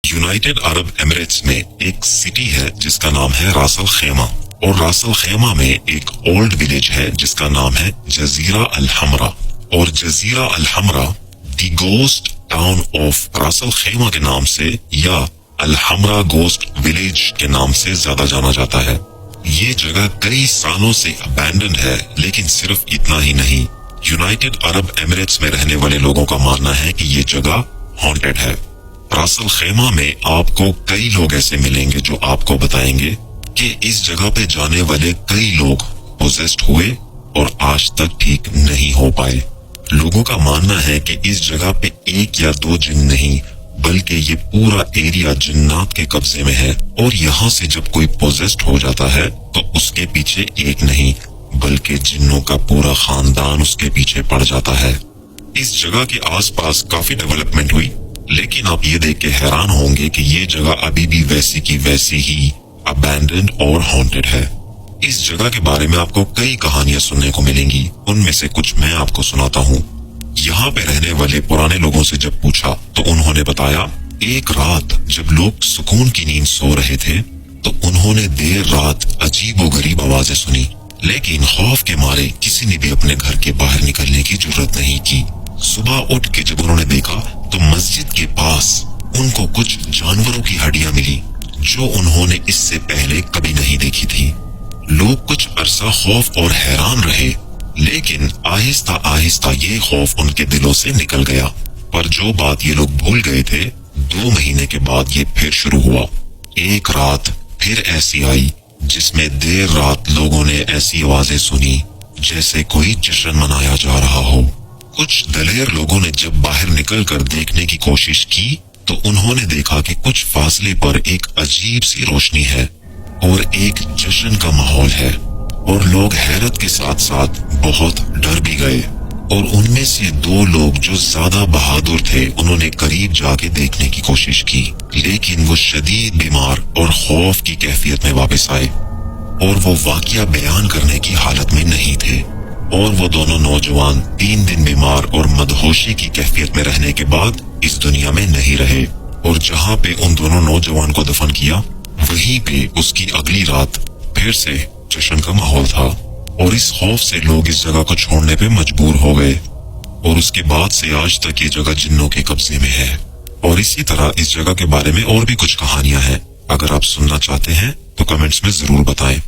United Arab Emirates में एक city है जिसका नाम है रास अल खैमा, और रास अल खैमा में एक ओल्ड विलेज है जिसका नाम है जजीरा अल हमरा। और जजीरा अल हमरा दी गोस्ट टाउन ऑफ रास अल खैमा के नाम से या अल हमरा गोस्ट विलेज के नाम से ज्यादा जाना जाता है। ये जगह कई सालों से अबैंडन है, लेकिन सिर्फ इतना ही नहीं, यूनाइटेड अरब एमिरेट्स में रहने वाले लोगों का मानना है कि ये जगह हॉन्टेड है। रास अल खैमा में आपको कई लोग ऐसे मिलेंगे जो आपको बताएंगे कि इस जगह पे जाने वाले कई लोग पोजेस्ड हुए और आज तक ठीक नहीं हो पाए। लोगों का मानना है कि इस जगह पे एक या दो जिन नहीं, बल्कि ये पूरा एरिया जिन्नात के कब्जे में है, और यहाँ से जब कोई पोजेस्ड हो जाता है तो उसके पीछे एक नहीं बल्कि जिन्नों का पूरा खानदान उसके पीछे पड़ जाता है। इस जगह के आसपास काफी डेवलपमेंट हुई, लेकिन आप ये देख के हैरान होंगे कि ये जगह अभी भी वैसी की वैसी ही अबैंडन्ड और हॉन्टेड है। इस जगह के बारे में आपको कई कहानियां सुनने को मिलेंगी, उनमें से कुछ मैं आपको सुनाता हूँ। यहाँ पे रहने वाले पुराने लोगों से जब पूछा तो उन्होंने बताया, एक रात जब लोग सुकून की नींद सो रहे थे तो उन्होंने देर रात अजीबोगरीब आवाजें सुनी, लेकिन खौफ के मारे किसी ने भी अपने घर के बाहर निकलने की जरूरत नहीं की। सुबह उठ के जब उन्होंने देखा तो मस्जिद के पास उनको कुछ जानवरों की हड्डियां मिली जो उन्होंने इससे पहले कभी नहीं देखी थी। लोग कुछ अरसा खौफ और हैरान रहे, लेकिन आहिस्ता आहिस्ता ये खौफ उनके दिलों से निकल गया। पर जो बात ये लोग भूल गए थे, 2 महीने के बाद ये फिर शुरू हुआ। एक रात फिर ऐसी आई जिसमें देर रात लोगों ने ऐसी आवाजें सुनी जैसे कोई जश्न मनाया जा रहा हो। कुछ दलेर लोगों ने जब बाहर निकलकर देखने की कोशिश की तो उन्होंने देखा कि कुछ फासले पर एक अजीब सी रोशनी है और एक जश्न का माहौल है, और लोग हैरत के साथ साथ बहुत डर भी गए। और उनमें से 2 लोग जो ज्यादा बहादुर थे उन्होंने करीब जाके देखने की कोशिश की, लेकिन वो शदीद बीमार और खौफ की कैफियत में वापस आए और वो वाकया बयान करने की हालत में नहीं थे। और वो दोनों नौजवान 3 दिन बीमार और मदहोशी की कैफियत में रहने के बाद इस दुनिया में नहीं रहे। और जहाँ पे उन दोनों नौजवान को दफन किया, वहीं पे उसकी अगली रात फिर से जश्न का माहौल था, और इस खौफ से लोग इस जगह को छोड़ने पे मजबूर हो गए। और उसके बाद से आज तक ये जगह जिन्नों के कब्जे में है। और इसी तरह इस जगह के बारे में और भी कुछ कहानियां हैं। अगर आप सुनना चाहते हैं तो कमेंट्स में जरूर बताएं।